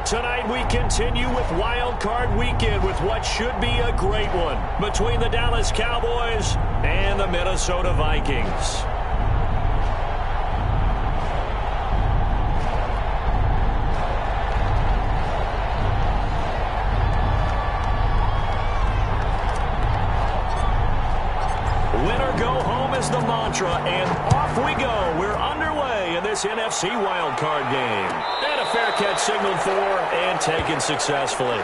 Tonight we continue with Wild Card Weekend with what should be a great one between the Dallas Cowboys and the Minnesota Vikings. Winner go home is the mantra, and off we go. We're underway in this NFC wildcard game. And a fair catch signaled for and taken successfully.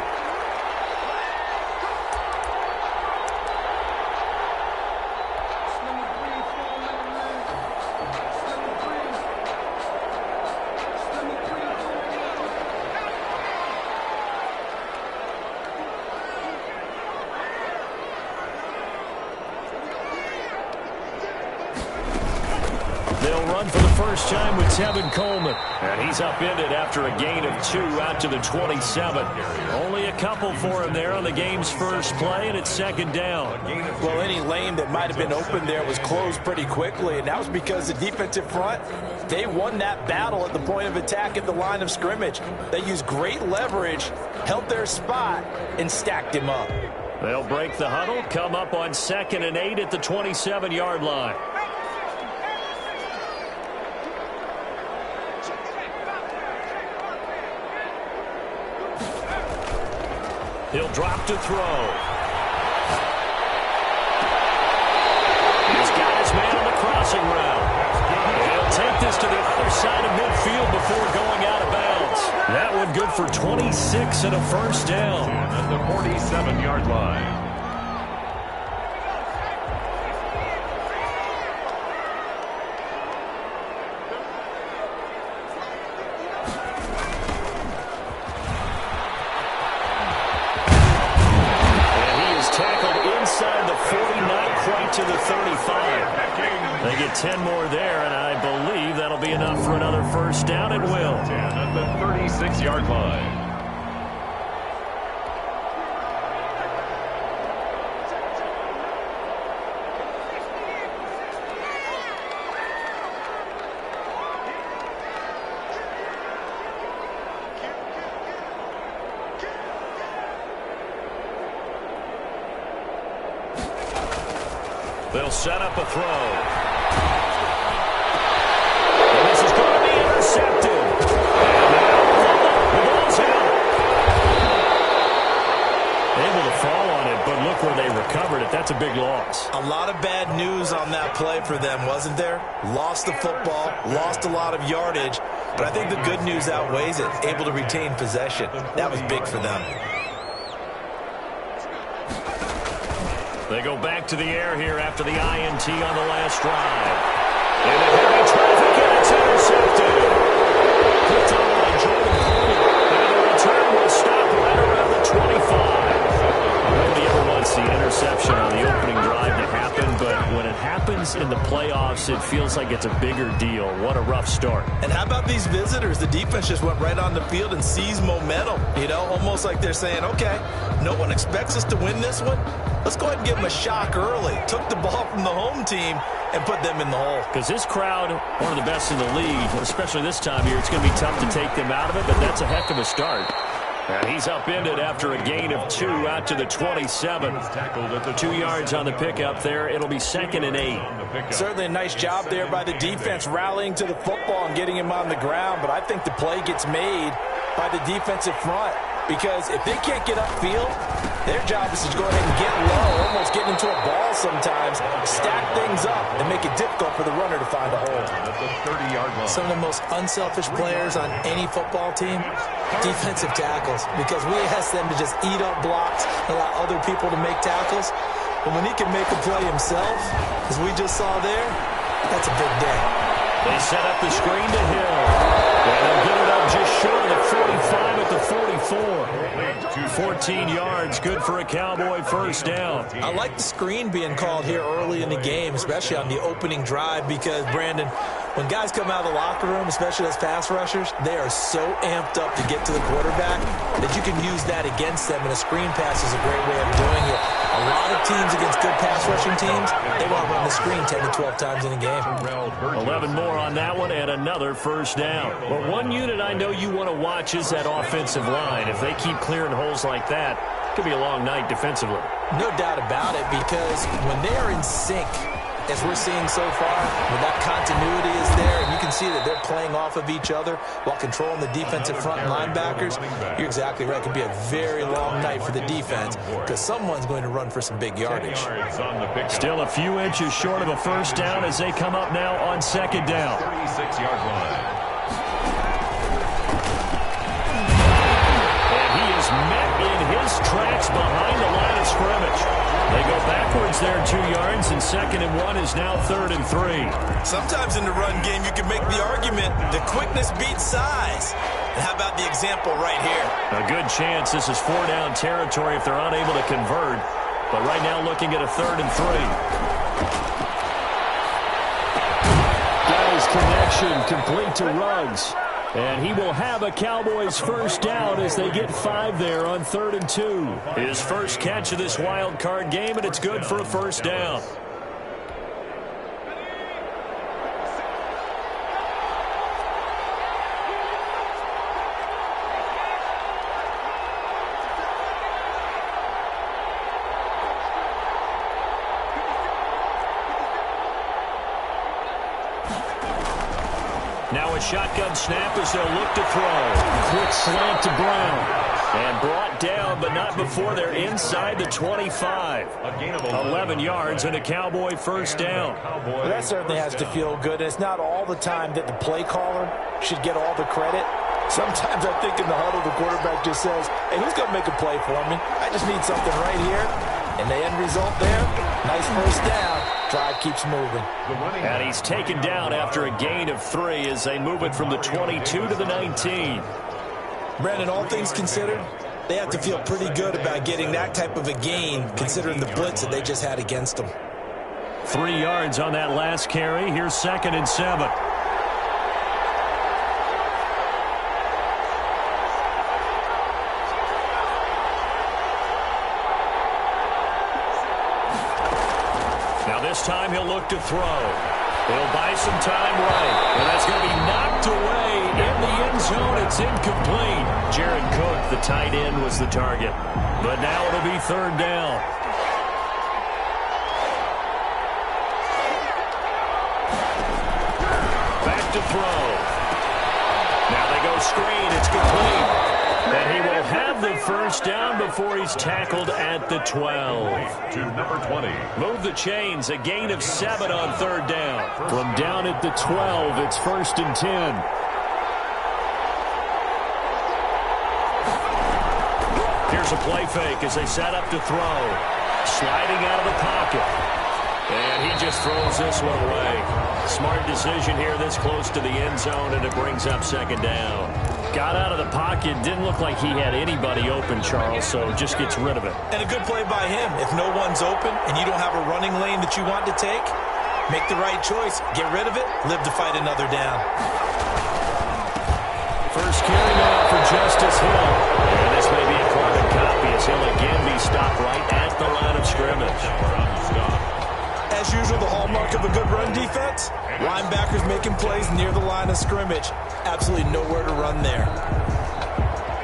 They'll run for the first time with Tevin Coleman. And he's upended after a gain of 2 out to the 27. Only a couple for him there on the game's first play, and it's second down. Well, any lane that might have been open there was closed pretty quickly, and that was because the defensive front, they won that battle at the point of attack at the line of scrimmage. They used great leverage, held their spot, and stacked him up. They'll break the huddle, come up on 2nd and 8 at the 27-yard line. He'll drop to throw. He's got his man on the crossing route. He'll take this to the other side of midfield before going out of bounds. That one good for 26 and a first down. At the 47-yard line. To the 35. They get 10 more there, and I believe that'll be enough for another first down. It will. 10 at the 36-yard line. They'll set up a throw. And this is going to be intercepted. The ball's out. Able to fall on it, but look where they recovered it. That's a big loss. A lot of bad news on that play for them, wasn't there? Lost the football, lost a lot of yardage, but I think the good news outweighs it. Able to retain possession. That was big for them. They go back to the air here after the INT on the last drive. And a heavy traffic, and it's intercepted. Picked up by Jordan Poole. And the return will stop right around the 25. Nobody ever wants the interception on the opening drive to happen, but when it happens in the playoffs, it feels like it's a bigger deal. What a rough start. And how about these visitors? The defense just went right on the field and seized momentum. You know, almost like they're saying, okay, no one expects us to win this one. Let's go ahead and give them a shock early. Took the ball from the home team and put them in the hole. Because this crowd, one of the best in the league, especially this time of year, it's going to be tough to take them out of it, but that's a heck of a start. And he's upended after a gain of 2 out to the 27. 2 yards on the pickup there. It'll be 2nd and 8. Certainly a nice job there by the defense rallying to the football and getting him on the ground, but I think the play gets made by the defensive front. Because if they can't get upfield, their job is to go ahead and get low, almost get into a ball sometimes, stack things up, and make it difficult for the runner to find a hole. Some of the most unselfish players on any football team, defensive tackles, because we ask them to just eat up blocks, allow other people to make tackles. But when he can make a play himself, as we just saw there, that's a big day. They set up the screen to Hill. And they'll get it up just short of the 45 at the 44. 14 yards, good for a Cowboy first down. I like the screen being called here early in the game, especially on the opening drive, because, Brandon, When guys come out of the locker room, especially as pass rushers, they are so amped up to get to the quarterback that you can use that against them, and a screen pass is a great way of doing it. A lot of teams against good pass rushing teams, they want to run the screen 10 to 12 times in a game. 11 more on that one and another first down. But one unit I know you want to watch is that offensive line. If they keep clearing holes like that, it could be a long night defensively. No doubt about it, because when they are in sync, as we're seeing so far, when that continuity is there, and you can see that they're playing off of each other while controlling the defensive front linebackers, you're exactly right. It could be a very long night for the defense because someone's going to run for some big yardage. Still a few inches short of a first down as they come up now on second down. 36-yard line. And he is met in his tracks behind the line of scrimmage. They go backwards there 2 yards, and 2nd and 1 is now 3rd and 3. Sometimes in the run game, you can make the argument the quickness beats size. And how about the example right here? A good chance this is 4-down territory if they're unable to convert. But right now looking at a 3rd and 3. Got his connection complete to Ruggs. And he will have a Cowboys first down as they get 5 there on 3rd and 2. His first catch of this wild card game, and it's good for a first down. Now a shotgun snap as they'll look to throw. Quick slant to Brown. And brought down, but not before they're inside the 25. 11 yards and a Cowboy first down. Well, that certainly has to feel good. It's not all the time that the play caller should get all the credit. Sometimes I think in the huddle, the quarterback just says, hey, who's going to make a play for me? I just need something right here. And the end result there, nice first down. Drive keeps moving. And he's taken down after a gain of 3 as they move it from the 22 to the 19. Brandon, all things considered, they have to feel pretty good about getting that type of a gain considering the blitz that they just had against them. 3 yards on that last carry. Here's 2nd and 7. Now this time he'll look to throw. He'll buy some time right. And that's going to be knocked away in the end zone. It's incomplete. Jared Cook, the tight end, was the target. But now it'll be 3rd down. Back to throw. Now they go screen. It's complete. And he will have the first down before he's tackled at the 12. To number 20. Move the chains. A gain of 7 on 3rd down. From down at the 12, it's 1st and 10. Here's a play fake as they set up to throw. Sliding out of the pocket. And he just throws this one away. Smart decision here this close to the end zone, and it brings up 2nd down. Got out of the pocket. Didn't look like he had anybody open, Charles, so just gets rid of it. And a good play by him. If no one's open and you don't have a running lane that you want to take, make the right choice. Get rid of it. Live to fight another down. First carry now for Justice Hill. And this may be a carbon copy as he'll again be stopped right at the line of scrimmage. As usual, the hallmark of a good run defense, linebackers making plays near the line of scrimmage. Absolutely nowhere to run there.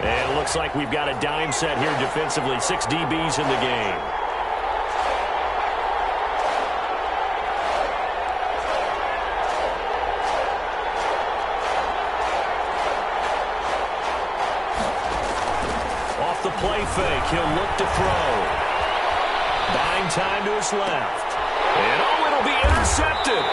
And it looks like we've got a dime set here defensively. 6 DBs in the game. Off the play fake, he'll look to throw. Buying time to his left. And oh, it'll be intercepted.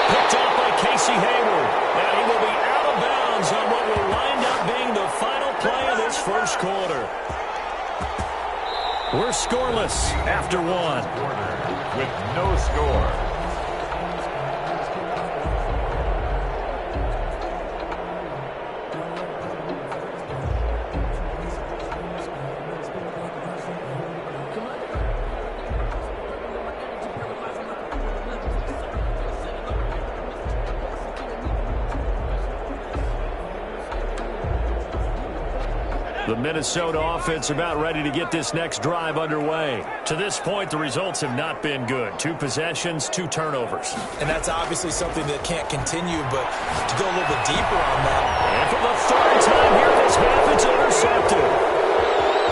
Picked off by Casey Hayward. And he will be out of bounds on what will wind up being the final play of this first quarter. We're scoreless after 1. With no score. The Minnesota offense about ready to get this next drive underway. To this point, the results have not been good. 2 possessions, 2 turnovers. And that's obviously something that can't continue, but to go a little bit deeper on that. And for the 3rd time here this half, it's intercepted.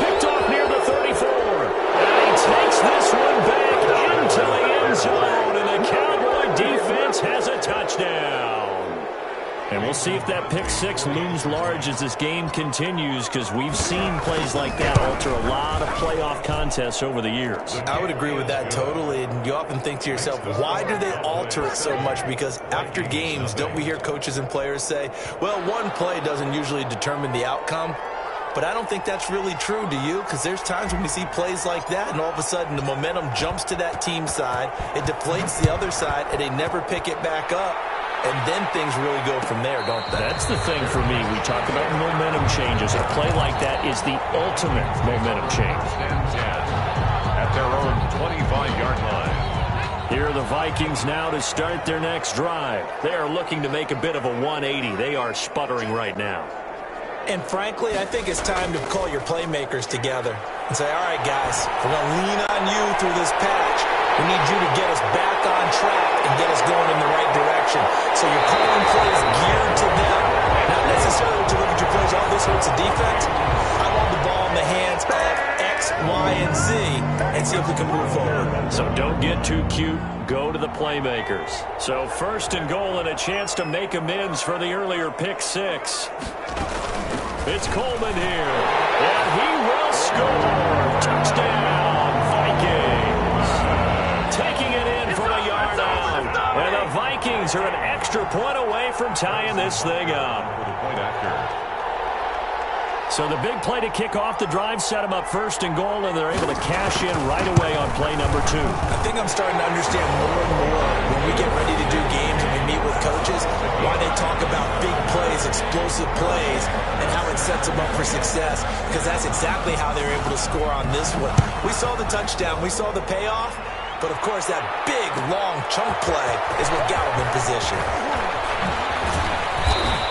Picked off near the 34. And he takes this one back into the end zone, and the Cowboy defense has a touchdown. And we'll see if that pick 6 looms large as this game continues, because we've seen plays like that alter a lot of playoff contests over the years. I would agree with that totally, and you often think to yourself, why do they alter it so much? Because after games, don't we hear coaches and players say, well, one play doesn't usually determine the outcome? But I don't think that's really true, do you? Because there's times when we see plays like that, and all of a sudden the momentum jumps to that team side, it deflates the other side, and they never pick it back up. And then things really go from there, don't they? That's the thing for me. We talk about momentum changes. A play like that is the ultimate momentum change. At their own 25-yard line. Here are the Vikings now to start their next drive. They are looking to make a bit of a 180. They are sputtering right now. And frankly, I think it's time to call your playmakers together and say, all right, guys, we're going to lean on you through this patch. We need you to get us back on track and get us going in the right direction. So you're calling plays geared to them. Not necessarily to look at your plays, oh, this hurts the defense. I want the ball in the hands of X, Y, and Z and see if we can move forward. So don't get too cute. Go to the playmakers. So 1st and goal and a chance to make amends for the earlier pick 6. It's Coleman here, and he will score. Touchdown, Vikings. Taking it in for a yard out. And the Vikings are an extra point away from tying this thing up. So the big play to kick off the drive set them up 1st and goal, and they're able to cash in right away on play number 2. I think I'm starting to understand more and more when we get ready to do games and we meet with coaches why they talk about big plays, explosive plays, and how it sets them up for success, because that's exactly how they're able to score on this one. We saw the touchdown. We saw the payoff. But, of course, that big, long chunk play is what got him in position.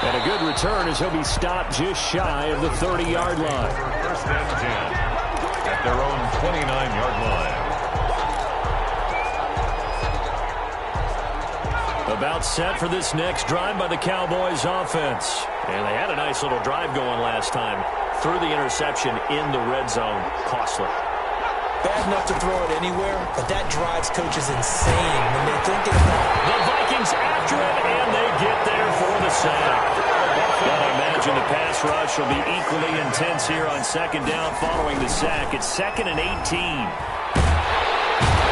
And a good return as he'll be stopped just shy of the 30-yard line. 1st and 10 at their own 29-yard line. About set for this next drive by the Cowboys offense. And they had a nice little drive going last time. Threw the interception in the red zone. Costly. Bad enough to throw it anywhere, but that drives coaches insane when they're thinking about the Vikings after it, and they get there for the sack. Gotta imagine the pass rush will be equally intense here on 2nd down following the sack. It's 2nd and 18.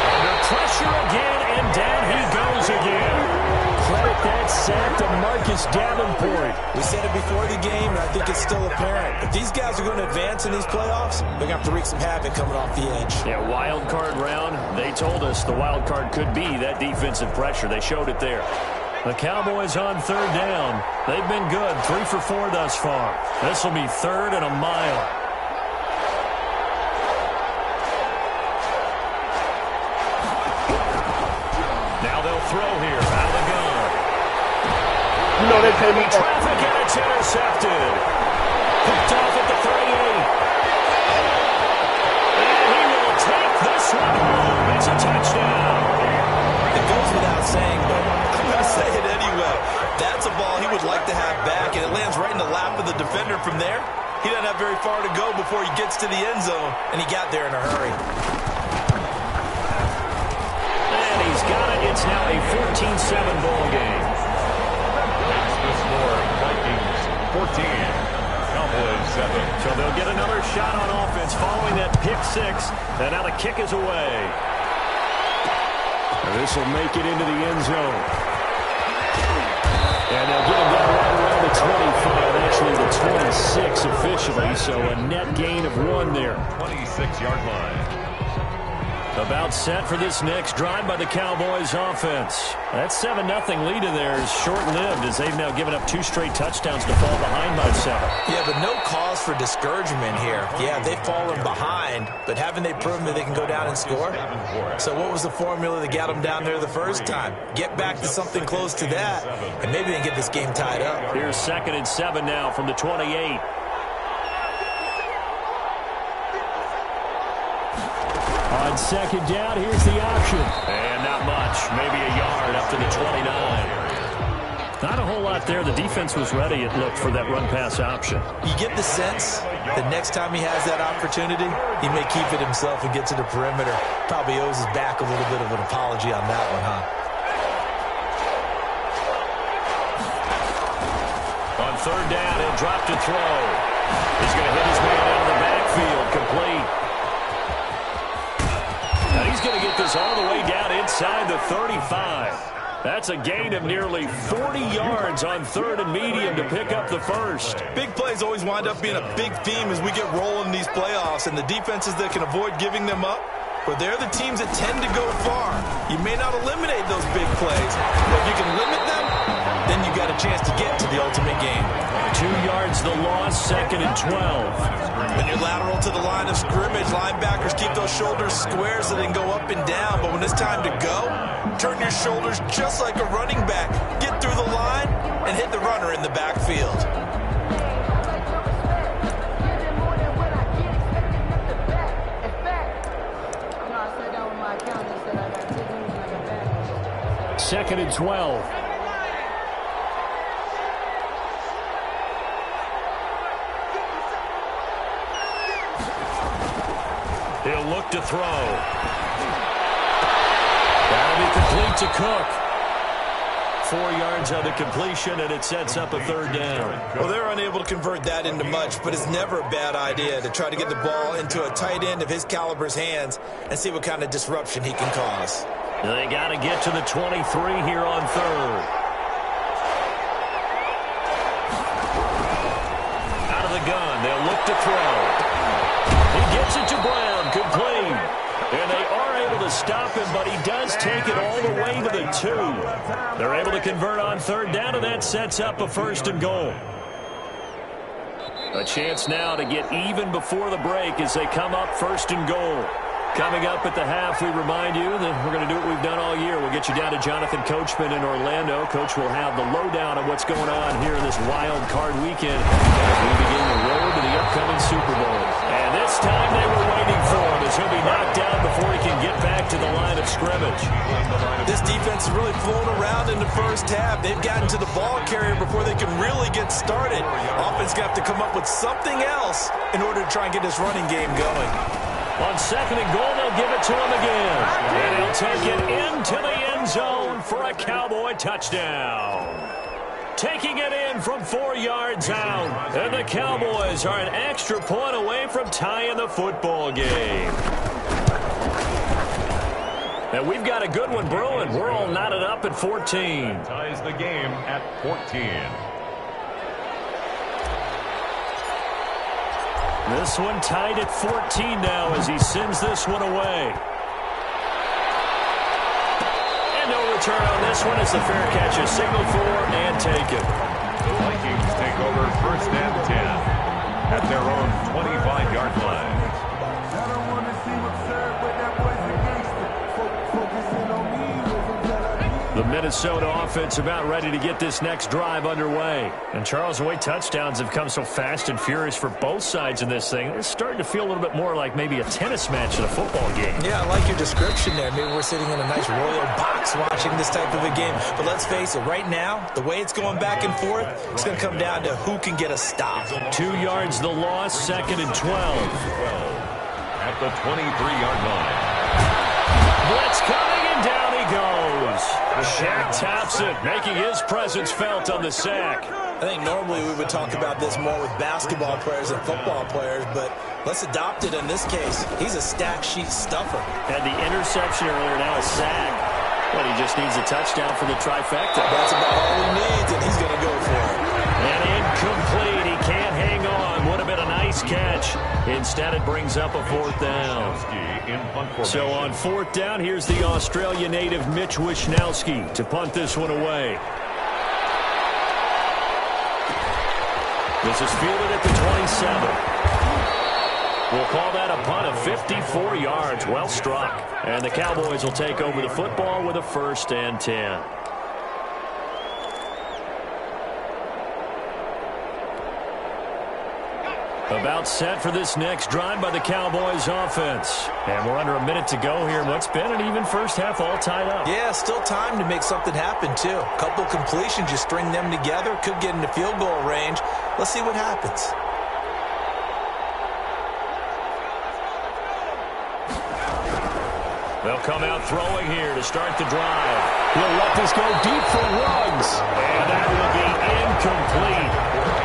Under pressure again, and down he goes again. Credit that sack to Marcus Davenport. We said it before the game, and I think it's still apparent. If these guys are going to advance in these playoffs, they're going to have to wreak some havoc coming off the edge. Yeah, wild card round. They told us the wild card could be that defensive pressure. They showed it there. The Cowboys on 3rd down. They've been good, 3 for 4 thus far. This will be 3rd and a mile. Now they'll throw here out of the gun. You know they pay me Traffic, and it's intercepted. Picked off at the 38. And he will take this one home. It's a touchdown. It goes without saying, but I'm going to say it anyway. That's a ball he would like to have back, and it lands right in the lap of the defender from there. He doesn't have very far to go before he gets to the end zone, and he got there in a hurry. And he's got it. It's now a 14-7 ball game. That's the score. Vikings 14. Cowboys 7. So they'll get another shot on offense following that pick 6. And now the kick is away. And this will make it into the end zone. And they'll get him down right around the 25, actually the 26 officially. So a net gain of 1 there. 26-yard line. About set for this next drive by the Cowboys offense. That 7-0 lead of theirs is short-lived as they've now given up 2 straight touchdowns to fall behind by 7. Yeah, but no cause for discouragement here. Yeah, they've fallen behind, but haven't they proven that they can go down and score? So what was the formula that got them down there the first time? Get back to something close to that, and maybe they can get this game tied up. Here's 2nd and 7 now from the 28. On second down, here's the option. And not much. Maybe a yard up to the 29. Not a whole lot there. The defense was ready, it looked, for that run-pass option. You get the sense that next time he has that opportunity, he may keep it himself and get to the perimeter. Probably owes his back a little bit of an apology on that one, huh? On third down, he'll drop to throw. He's going to hit his man out of the backfield, complete. Now he's going to get this all the way down inside the 35. That's a gain of nearly 40 yards on third and medium to pick up the first. Big plays always wind up being a big theme as we get rolling in these playoffs, and the defenses that can avoid giving them up, well, they're the teams that tend to go far. You may not eliminate those big plays, but if you can limit them, then you got a chance to get to the ultimate game. 2 yards the loss, second and 12. When you're lateral to the line of scrimmage, linebackers keep those shoulders square so they can go up and down. But when it's time to go, turn your shoulders just like a running back. Get through the line and hit the runner in the backfield. Second and 12. He'll look to throw. That'll be complete to Cook. 4 yards on the completion, and it sets up a third down. Well, they're unable to convert that into much, but it's never a bad idea to try to get the ball into a tight end of his caliber's hands and see what kind of disruption he can cause. They got to get to the 23 here on third. Out of the gun, they'll look to throw. He gets it to Brown, complete. And they are able to stop him, but he does take it all the way to the 2. They're able to convert on third down, and that sets up a first and goal. A chance now to get even before the break as they come up first and goal. Coming up at the half, we remind you that we're going to do what we've done all year. We'll get you down to Jonathan Coachman in Orlando. Coach will have the lowdown on what's going on here in this wild card weekend as we begin the road to the upcoming Super Bowl. And this time they were waiting for him as he'll be knocked down before he can get back to the line of scrimmage. This defense is really flown around in the first half. They've gotten to the ball carrier before they can really get started. Offense going to have to come up with something else in order to try and get this running game going. On second and goal, they'll give it to him again. And he'll take it into the end zone for a Cowboy touchdown. Taking it in from 4 yards out. And the Cowboys are an extra point away from tying the football game. And we've got a good one brewing. We're all knotted up at 14. Ties the game at 14. This one tied at 14 now as he sends this one away. And no return on this one as the fair catch is signaled for and taken. The Vikings take over first and 10 at their own 25-yard line. The Minnesota offense about ready to get this next drive underway. And Charles, the way touchdowns have come so fast and furious for both sides in this thing, it's starting to feel a little bit more like maybe a tennis match than a football game. Yeah, I like your description there. Maybe we're sitting in a nice royal box watching this type of a game. But let's face it, right now, the way it's going back and forth, it's going to come down to who can get a stop. 2 yards the loss, second and 12. At the 23-yard line. Blitz coming, and down he goes. Shaq taps it, making his presence felt on the sack. I think normally we would talk about this more with basketball players and football players, but let's adopt it in this case. He's a stack sheet stuffer. Had the interception earlier, now a sack. But he just needs a touchdown for the trifecta. That's about all he needs, and he's going to go for it. And incomplete. He can't hang on. Would have been a nice catch. Instead, it brings up a fourth down. So on fourth down, here's the Australia native Mitch Wishnowsky to punt this one away. This is fielded at the 27. We'll call that a punt of 54 yards. Well struck. And the Cowboys will take over the football with a first and 10. About set for this next drive by the Cowboys offense. And we're under a minute to go here. What's been an even first half all tied up. Yeah, still time to make something happen, too. Couple completions, you string them together, could get into field goal range. Let's see what happens. They'll come out throwing here to start the drive. He'll let this go deep for Ruggs. And that will be incomplete.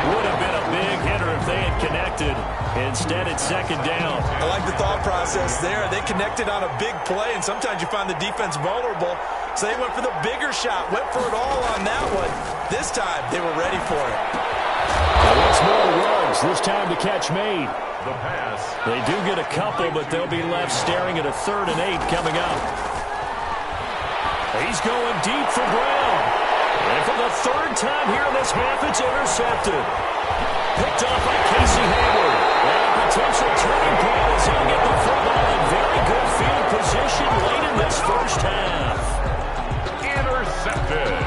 Would have been a big hitter if they had connected. Instead, it's second down. I like the thought process there. They connected on a big play, and sometimes you find the defense vulnerable. So they went for the bigger shot, went for it all on that one. This time, they were ready for it. Once more, Ruggs. This time the catch made. The pass. They do get a couple, but they'll be left staring at a 3rd and 8 coming up. He's going deep for Brown. And for the 3rd time here in this half, it's intercepted. Picked off by Casey Hayward. And a potential turning point as he'll get the football in very good field position late in this first half. Intercepted.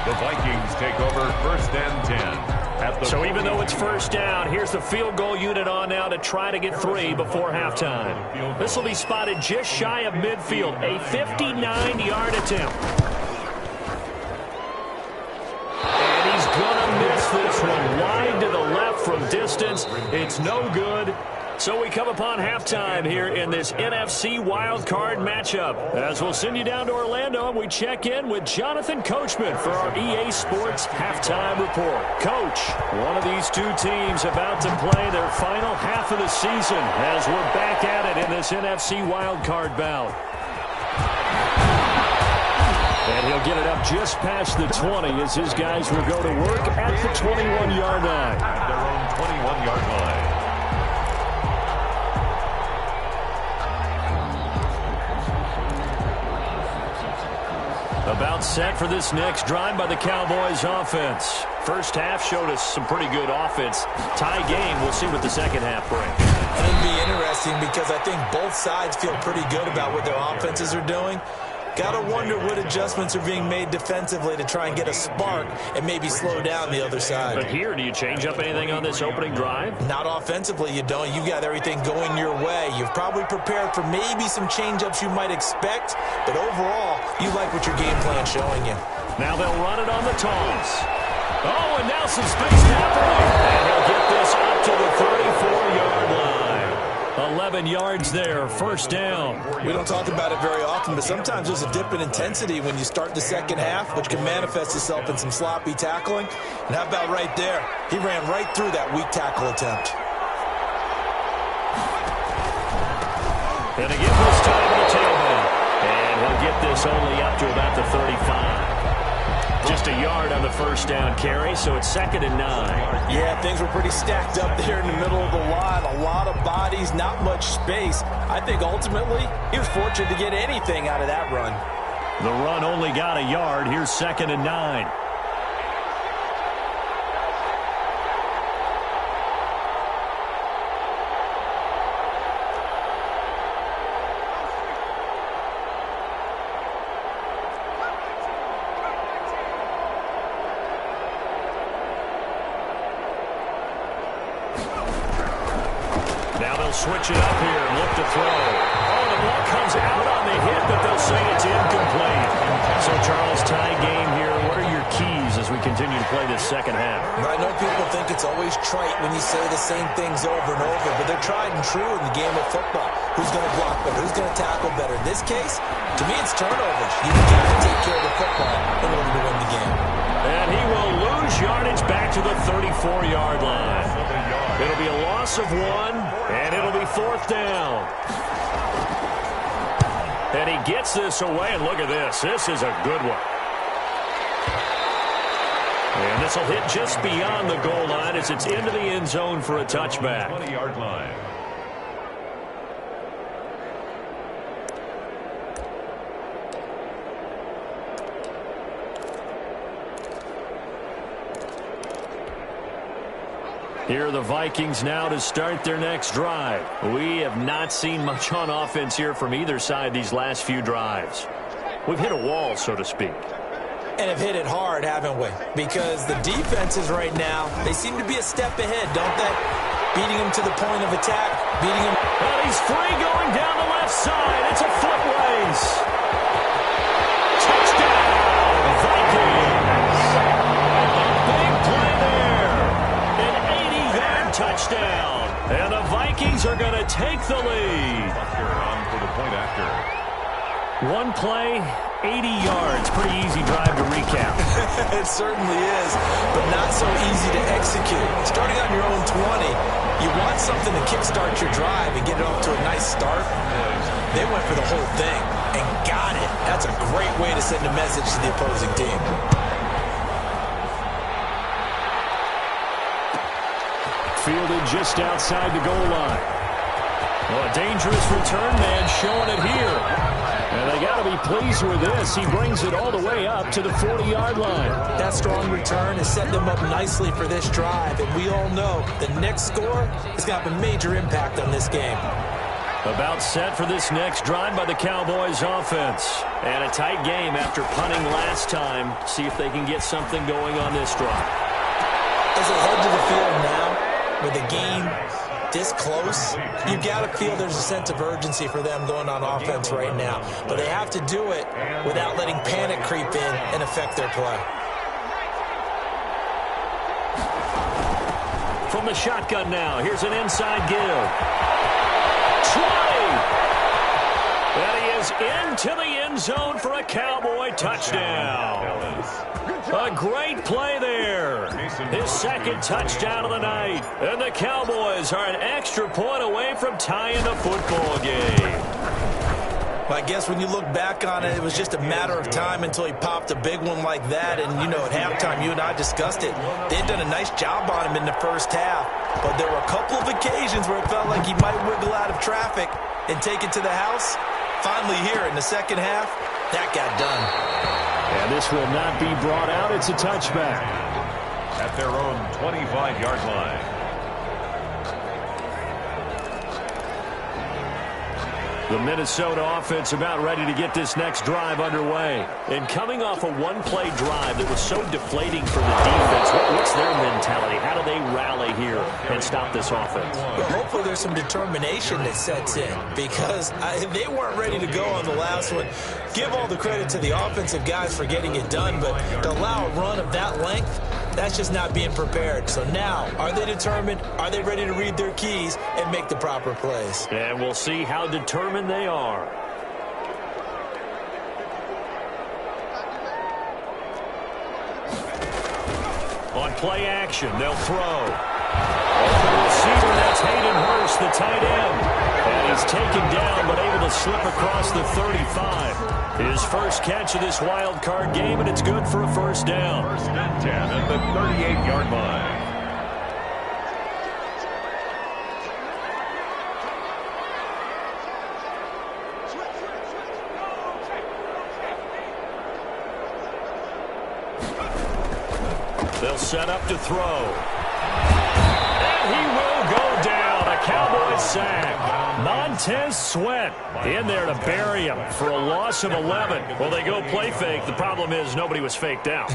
The Vikings take over 1st and 10. So even though it's first down, here's the field goal unit on now to try to get 3 before halftime. This will be spotted just shy of midfield, a 59-yard attempt. And he's going to miss this one wide to the left from distance. It's no good. So we come upon halftime here in this NFC wildcard matchup. As we'll send you down to Orlando, and we check in with Jonathan Coachman for our EA Sports Halftime Report. Coach, one of these two teams about to play their final half of the season as we're back at it in this NFC wildcard bout. And he'll get it up just past the 20 as his guys will go to work at the 21-yard line. At their own 21-yard line. About set for this next drive by the Cowboys offense. First half showed us some pretty good offense. Tie game, we'll see what the second half brings. It'll be interesting because I think both sides feel pretty good about what their offenses are doing. Got to wonder what adjustments are being made defensively to try and get a spark and maybe slow down the other side. But here, do you change up anything on this opening drive? Not offensively, you don't. You got everything going your way. You've probably prepared for maybe some change-ups you might expect, but overall, you like what your game plan's showing you. Now they'll run it on the toss. Oh, and now some space happening. And he'll get this up to the 34-yard line. 11 yards there, first down. We don't talk about it very often, but sometimes there's a dip in intensity when you start the second half, which can manifest itself in some sloppy tackling. And how about right there? He ran right through that weak tackle attempt. And again this time to the tailback. And he'll get this only up to about the 35. Just a yard on the first down carry, so it's 2nd and 9. Yeah, things were pretty stacked up there in the middle of the line. A lot of bodies, not much space. I think ultimately he was fortunate to get anything out of that run. The run only got a yard. Here's 2nd and 9. Switch it up here and look to throw. Oh, the ball comes out on the hit, but they'll say it's incomplete. So, Charles, tie game here. What are your keys as we continue to play this second half? I know people think it's always trite when you say the same things over and over, but they're tried and true in the game of football. Who's going to block better? Who's going to tackle better? In this case, to me, it's turnovers. You've got to take care of the football in order to win the game. And he will lose yardage back to the 34-yard line. It'll be a loss of 1, and it'll be 4th down. And he gets this away, and look at this. This is a good one. And this will hit just beyond the goal line as it's into the end zone for a touchback. 20-yard line. Here are the Vikings now to start their next drive. We have not seen much on offense here from either side these last few drives. We've hit a wall, so to speak. And have hit it hard, haven't we? Because the defenses right now, they seem to be a step ahead, don't they? Beating him to the point of attack, beating him. And he's free going down the left side. It's a foot race. Touchdown, Vikings. Big play there. An 80-yard touchdown. And the Vikings are going to take the lead. On for the point after. One play, 80 yards. Pretty easy drive to recap. It certainly is, but not so easy to execute. Starting on your own 20, you want something to kickstart your drive and get it off to a nice start. They went for the whole thing and got it. That's a great way to send a message to the opposing team. Fielded just outside the goal line. Well, a dangerous return man showing it here. And they got to be pleased with this. He brings it all the way up to the 40-yard line. That strong return has set them up nicely for this drive. And we all know the next score is going to have a major impact on this game. About set for this next drive by the Cowboys offense. And a tight game after punting last time. See if they can get something going on this drive. As they head to the field now, with the game this close, you've got to feel there's a sense of urgency for them going on offense right now. But they have to do it without letting panic creep in and affect their play. From the shotgun now, here's an inside give. 20! And he is into the end zone for a Cowboy touchdown. A great play there. His second touchdown of the night. And the Cowboys are an extra point away from tying the football game. I guess when you look back on it, it was just a matter of time until he popped a big one like that. And, you know, at halftime, you and I discussed it. They'd done a nice job on him in the first half. But there were a couple of occasions where it felt like he might wiggle out of traffic and take it to the house. Finally here in the second half, that got done. And this will not be brought out. It's a touchback. At their own 25-yard line. The Minnesota offense about ready to get this next drive underway. And coming off a one-play drive that was so deflating for the defense, what's their mentality? How do they rally here and stop this offense? Well, hopefully there's some determination that sets in because they weren't ready to go on the last one. Give all the credit to the offensive guys for getting it done, but to allow a run of that length, that's just not being prepared. So now, are they determined? Are they ready to read their keys and make the proper plays? And we'll see how determined they are. On play action, they'll throw. Open receiver, that's Hayden Hurst, the tight end. And he's taken down, but able to slip across the 35. His first catch of this wild card game, and it's good for a first down. First and 10 at the 38-yard line. They'll set up to throw. And he will go down. A Cowboys sack. Montez Sweat in there to bury him for a loss of 11. Well, they go play fake. The problem is nobody was faked out.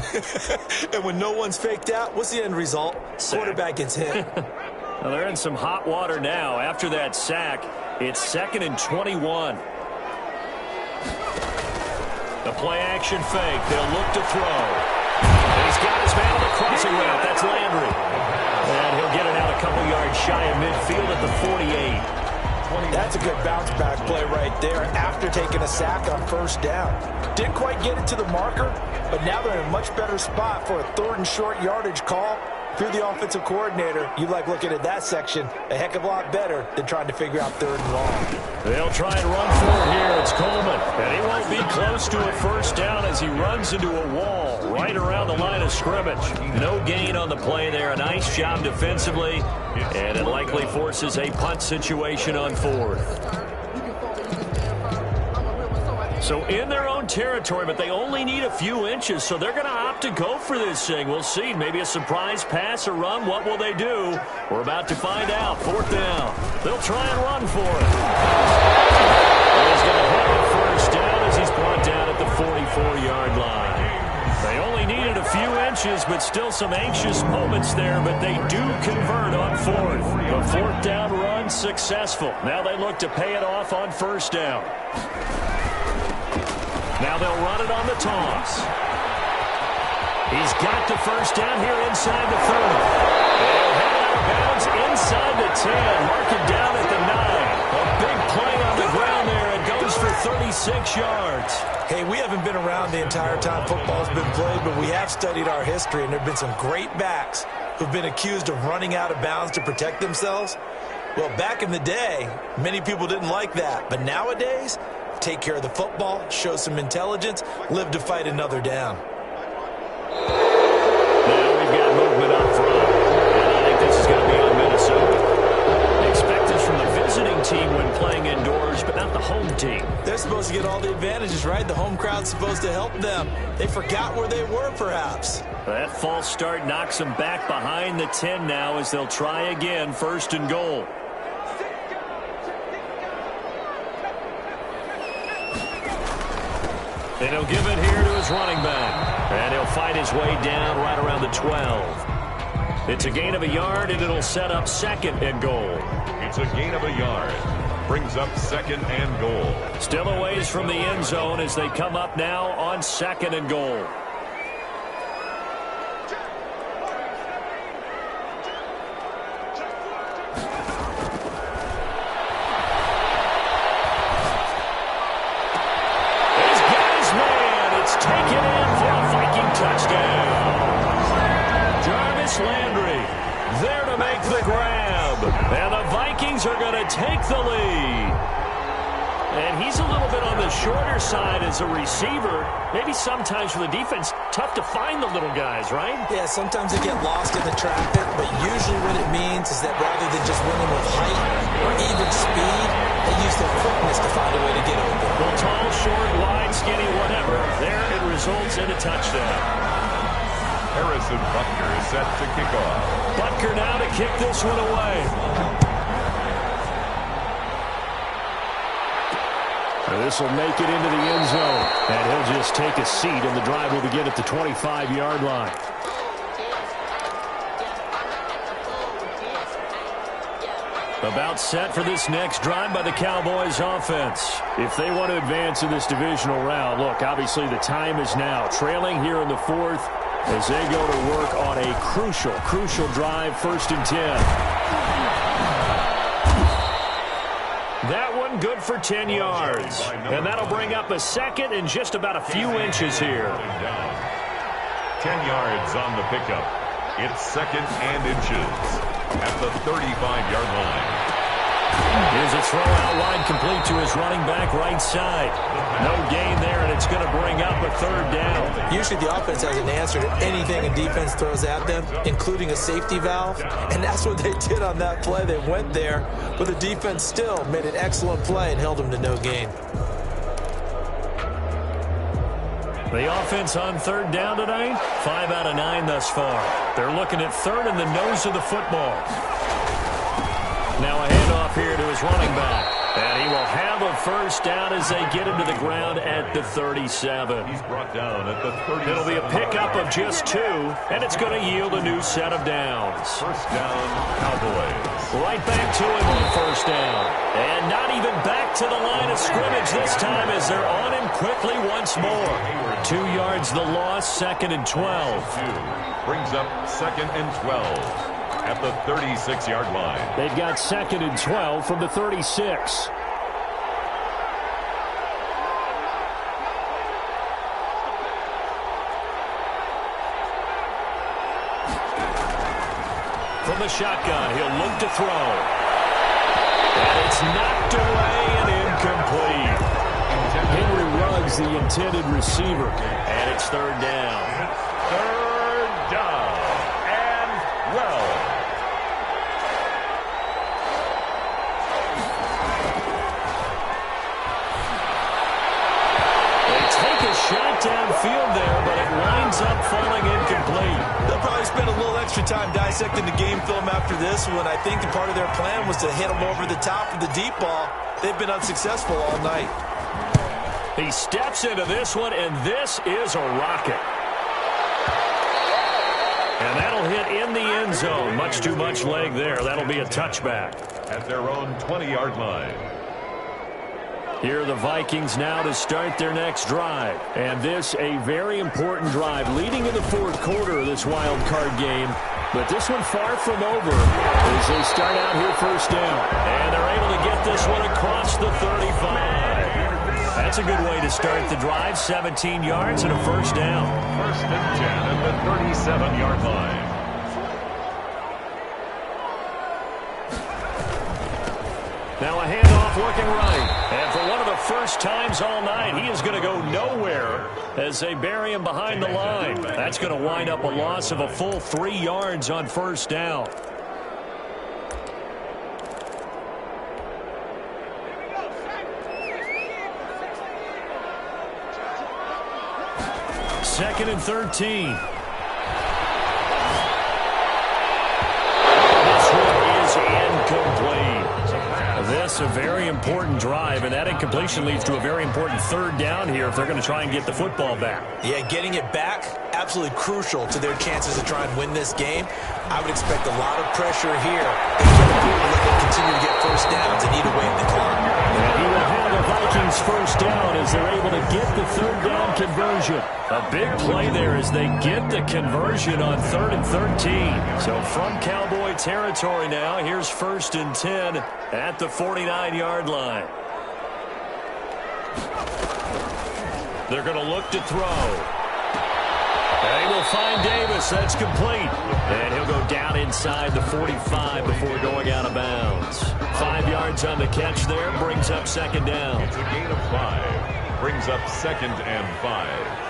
And when no one's faked out, what's the end result? Sack. Quarterback gets hit. Well, they're in some hot water now. After that sack, it's 2nd and 21. The play action fake. They'll look to throw. And he's got his man on the crossing route. That's Landry. And he'll get it out a couple yards shy of midfield at the 48. That's a good bounce-back play right there after taking a sack on first down. Didn't quite get it to the marker, but now they're in a much better spot for a 3rd and short yardage call. If you're the offensive coordinator, you like looking at that section a heck of a lot better than trying to figure out 3rd and long. They'll try and run for it here. It's Coleman. And he won't be close to a first down as he runs into a wall right around the line of scrimmage. No gain on the play there. A nice job defensively. And it likely forces a punt situation on 4th. So in their own territory, but they only need a few inches, so they're going to opt to go for this thing. We'll see. Maybe a surprise pass or run. What will they do? We're about to find out. 4th down. They'll try and run for it. And he's going to have a first down as he's brought down at the 44-yard line. They only needed a few inches, but still some anxious moments there, but they do convert on fourth. The fourth down run successful. Now they look to pay it off on first down. Now they'll run it on the toss. He's got the first down here inside the 30. They'll head out of bounds inside the 10. Mark it down at the 9. A big play on the ground there. It goes for 36 yards. Hey, we haven't been around the entire time football's been played, but we have studied our history, and there have been some great backs who've been accused of running out of bounds to protect themselves. Well, back in the day, many people didn't like that. But nowadays, take care of the football, show some intelligence, live to fight another down. Now we've got movement up front, and I think this is going to be on Minnesota. Expect this from the visiting team when playing indoors, but not the home team. They're supposed to get all the advantages, right? The home crowd's supposed to help them. They forgot where they were, perhaps. That false start knocks them back behind the 10 now as they'll try again, first and goal. And he'll give it here to his running back. And he'll fight his way down right around the 12. It's a gain of a yard, and it'll set up second and goal. It's a gain of a yard. Brings up second and goal. Still a ways from the end zone as they come up now on second and goal. Are going to take the lead. And he's a little bit on the shorter side as a receiver. Maybe sometimes for the defense, tough to find the little guys, right? Yeah, sometimes they get lost in the traffic, but usually what it means is that rather than just winning with height or even speed, they use their quickness to find a way to get open. Well, tall, short, wide, skinny, whatever. There it results in a touchdown. Harrison Butker is set to kick off. Butker now to kick this one away. This will make it into the end zone. And he'll just take a seat, and the drive will begin at the 25-yard line. About set for this next drive by the Cowboys offense. If they want to advance in this divisional round, look, obviously the time is now. Trailing here in the fourth as they go to work on a crucial drive, first and 10. That one good for 10 yards. And that'll bring up a second and just about a few inches here. 10 yards on the pickup. It's second and inches at the 35-yard line. Here's a throw out wide, complete to his running back right side. No gain there, and it's going to bring up a third down. Usually the offense has an answer to anything a defense throws at them, including a safety valve. And that's what they did on that play. They went there, but the defense still made an excellent play and held them to no gain. The offense on third down tonight, 5 out of 9 thus far. They're looking at third in the nose of the football. Now a handoff here to his running back. And he will have a first down as they get him to the ground at the 37. He's brought down at the 37. It'll be a pickup of just 2, and it's going to yield a new set of downs. First down, Cowboys. Right back to him on first down. And not even back to the line of scrimmage this time as they're on him quickly once more. 2 yards the loss, second and 12. Brings up second and 12. At the 36-yard line. They've got second and 12 from the 36. From the shotgun, he'll look to throw. And it's knocked away and incomplete. Henry Ruggs, the intended receiver. And it's third down. Third down. And, well, shot downfield there, but it winds up falling incomplete. They'll probably spend a little extra time dissecting the game film after this one. I think part of their plan was to hit them over the top of the deep ball. They've been unsuccessful all night. He steps into this one, and this is a rocket. And that'll hit in the end zone. Much too much leg there. That'll be a touchback. At their own 20-yard line. Here are the Vikings now to start their next drive. And this a very important drive leading in the fourth quarter of this wild card game. But this one far from over as they start out here first down. And they're able to get this one across the 35. That's a good way to start the drive. 17 yards and a first down. First and 10 at the 37-yard line. Now a handoff looking right. And for one of the first times all night, he is going to go nowhere as they bury him behind the line. That's going to wind up a loss of a full 3 yards on first down. Second and 13. This one is incomplete. This a very important drive, and that incompletion leads to a very important third down here if they're going to try and get the football back. Yeah, getting it back, absolutely crucial to their chances to try and win this game. I would expect a lot of pressure here. They can't let them continue to get first downs and eat away at the clock. And he will have the Vikings first down as they're able to get the third down conversion. A big play there as they get the conversion on 3rd and 13. So from Cowboy territory now, here's 1st and 10 at the 49-yard line. They're going to look to throw. They will find Davis. That's complete. And he'll go down inside the 45 before going out of bounds. 5 yards on the catch there. Brings up second down. It's a gain of 5. Brings up 2nd and 5.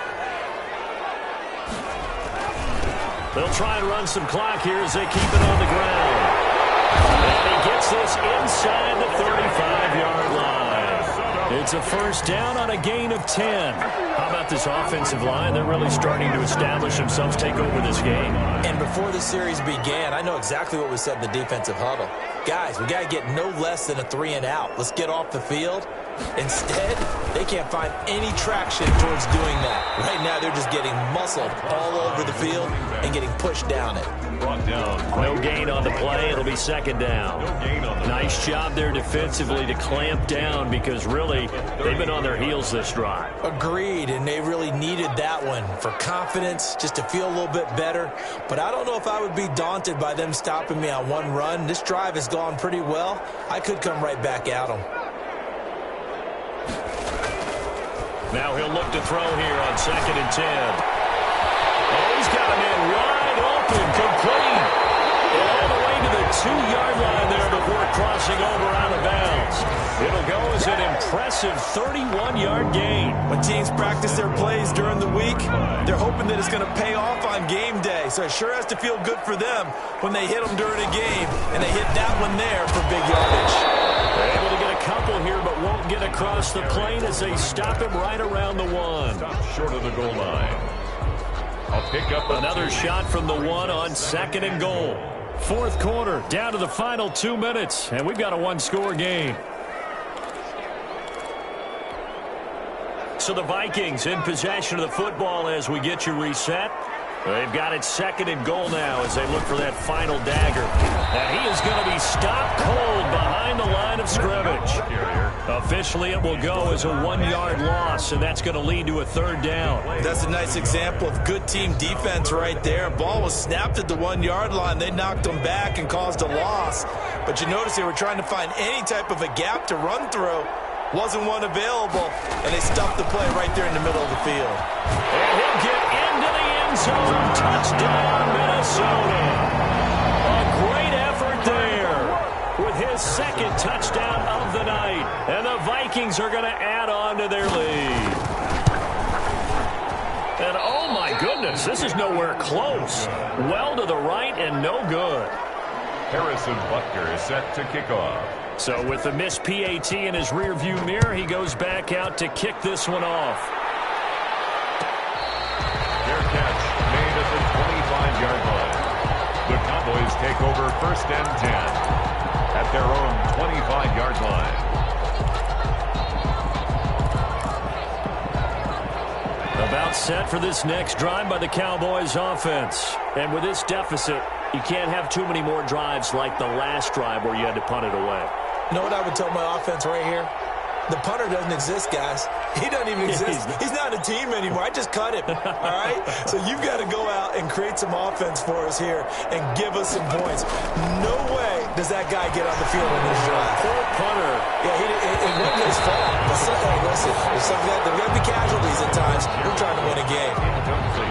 They'll try and run some clock here as they keep it on the ground. And he gets this inside the 35-yard line. It's a first down on a gain of 10. How about this offensive line? They're really starting to establish themselves, take over this game. And before the series began, I know exactly what was said in the defensive huddle. Guys, we got to get no less than a 3 and out. Let's get off the field. Instead, they can't find any traction towards doing that. Right now, they're just getting muscled all over the field and getting pushed down it. Brought down. No gain on the play. It'll be second down. No gain on the Nice job there defensively to clamp down because really they've been on their heels this drive. Agreed, and they really needed that one for confidence, just to feel a little bit better. But I don't know if I would be daunted by them stopping me on one run. This drive has gone pretty well. I could come right back at them. Now he'll look to throw here on 2nd and 10. Oh, he's got a man wide open, complete. All the way to the 2-yard line there before crossing over out of bounds. It'll go as an impressive 31-yard gain. When teams practice their plays during the week, they're hoping that it's going to pay off on game day. So it sure has to feel good for them when they hit them during a game, and they hit that one there for big yardage. They're able to get a couple here, but won't get across the plane as they stop him right around the 1. Stop short of the goal line. I'll pick up another shot from the 1 on 2nd and goal. Fourth quarter, down to the final 2 minutes, and we've got a 1-score game. So the Vikings in possession of the football as we get you reset. They've got it 2nd and goal now as they look for that final dagger. And he is going to be stopped cold behind the line of scrimmage. Officially, it will go as a 1-yard loss, and that's going to lead to a third down. That's a nice example of good team defense right there. Ball was snapped at the 1-yard line. They knocked them back and caused a loss. But you notice they were trying to find any type of a gap to run through. Wasn't one available, and they stuffed the play right there in the middle of the field. And he'll get into the end zone. Touchdown, Minnesota. A great effort there with his 2nd touchdown of the night. And the Vikings are going to add on to their lead. And oh my goodness, this is nowhere close. Well to the right and no good. Harrison Butker is set to kick off. So with the missed PAT in his rearview mirror, he goes back out to kick this one off. Fair catch made at the 25-yard line. The Cowboys take over 1st and 10 at their own 25-yard line. About set for this next drive by the Cowboys offense. And with this deficit, you can't have too many more drives like the last drive where you had to punt it away. You know what I would tell my offense right here? The punter doesn't exist, guys. He doesn't even exist. He's not a team anymore. I just cut him, all right? So you've got to go out and create some offense for us here and give us some points. No way does that guy get on the field in this drive. Poor punter. Yeah, it wasn't his fault. But listen, there's going to be casualties at times. We're trying to win a game.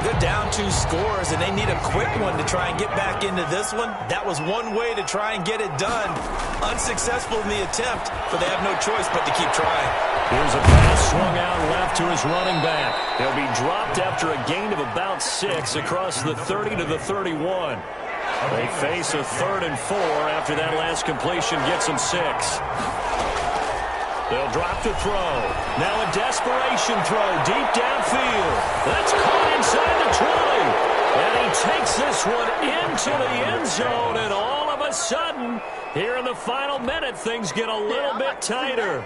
They're down 2 scores, and they need a quick one to try and get back into this one. That was one way to try and get it done. Unsuccessful in the attempt, but they have no choice but to keep trying. Here's a pass swung out left to his running back. He'll be dropped after a gain of about 6 across the 30 to the 31. They face a 3rd and 4 after that last completion gets them 6. They'll drop to throw. Now a desperation throw deep downfield. That's caught inside the 20. And he takes this one into the end zone. And all of a sudden, here in the final minute, things get a little bit tighter.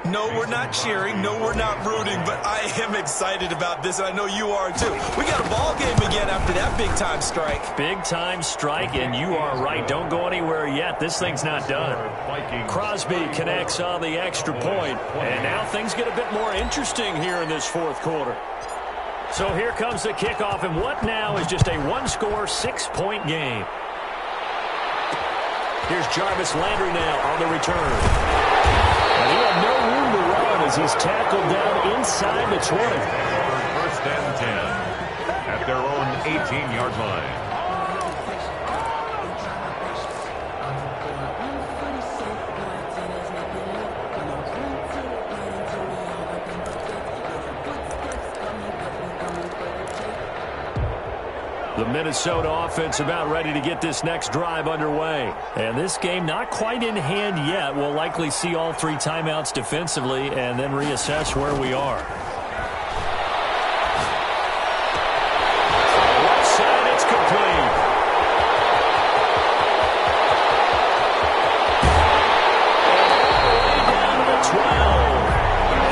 No, we're not cheering. No, we're not rooting. But I am excited about this, and I know you are too. We got a ball game again after that big-time strike. Big-time strike, and you are right. Don't go anywhere yet. This thing's not done. Crosby connects on the extra point, and now things get a bit more interesting here in this 4th quarter. So here comes the kickoff, and what now is just a 1-score, 6-point game. Here's Jarvis Landry now on the return. And he had no room to run as he's tackled down inside the 20. 1st and 10 at their own 18-yard line. The Minnesota offense about ready to get this next drive underway. And this game not quite in hand yet. We'll likely see all 3 timeouts defensively and then reassess where we are. On the left side, it's complete. Way down to the 12.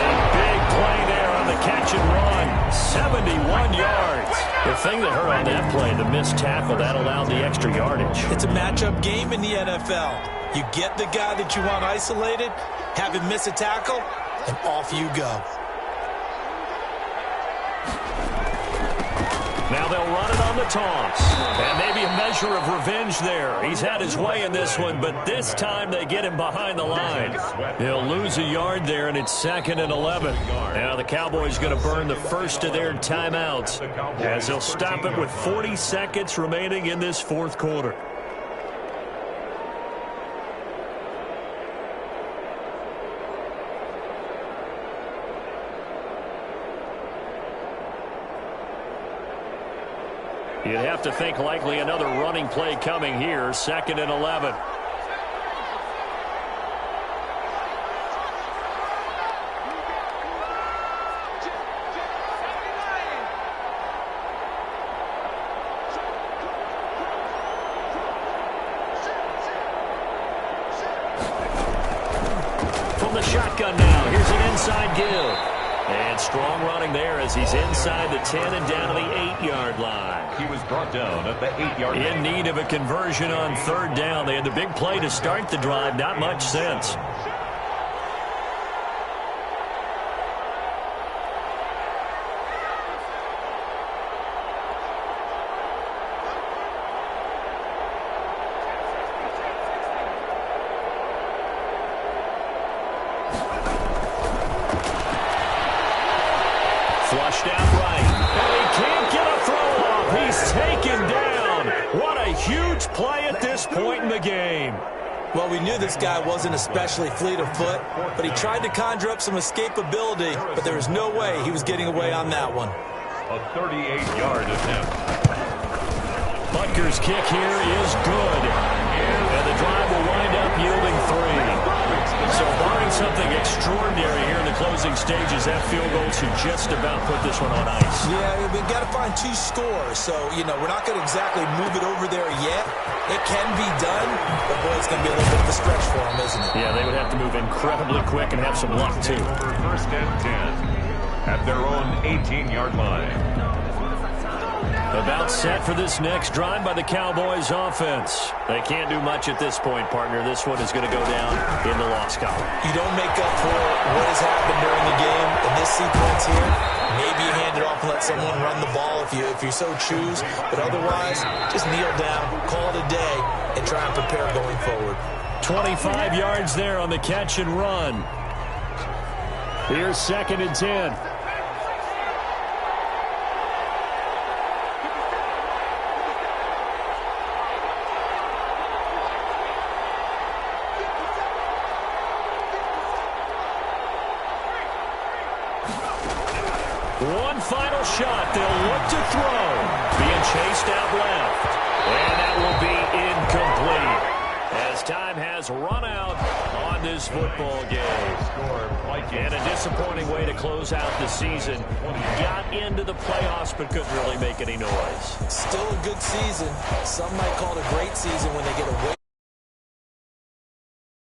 And big play there on the catch and run. 71 yards. The thing that hurt on that play, the missed tackle, that allowed the extra yardage. It's a matchup game in the NFL. You get the guy that you want isolated, have him miss a tackle, and off you go. Now they'll run it on the toss. And maybe a measure of revenge there. He's had his way in this one, but this time they get him behind the line. He'll lose a yard there, and it's 2nd and 11. Now the Cowboys going to burn the first of their timeouts as they'll stop it with 40 seconds remaining in this 4th quarter. You'd have to think likely another running play coming here, 2nd and 11. From the shotgun now, here's an inside give. And strong running there as he's inside the 10 and down to the 8-yard line. He was brought down at the 8-yard line. In need of a conversion on 3rd down. They had the big play to start the drive. Not much sense. Flushed out right. And he can't get a throw off. He's taken down. What a huge play at this point in the game. Well, we knew this guy wasn't especially fleet of foot, but he tried to conjure up some escapability, but there was no way he was getting away on that one. A 38-yard attempt. Butker's kick here is good. And the drive will wind up yielding 3. So barring something extraordinary here in the closing stages, that field goal should just about put this one on ice. Yeah, we've got to find 2 scores. So, we're not going to exactly move it over there yet. It can be done, but boy, it's going to be a little bit of a stretch for them, isn't it? Yeah, they would have to move incredibly quick and have some luck, too. 1st and 10. at their own 18-yard line. About set for this next drive by the Cowboys offense. They can't do much at this point, partner. This one is going to go down in the loss column. You don't make up for what has happened during the game in this sequence here. Maybe you hand it off and let someone run the ball if you so choose. But otherwise, just kneel down, call it a day, and try and prepare going forward. 25 yards there on the catch and run. Here's 2nd and 10. One final shot. They'll look to throw. Being chased out left. And that will be incomplete. As time has run out on this football game. And a disappointing way to close out the season. Got into the playoffs but couldn't really make any noise. Still a good season. Some might call it a great season when they get a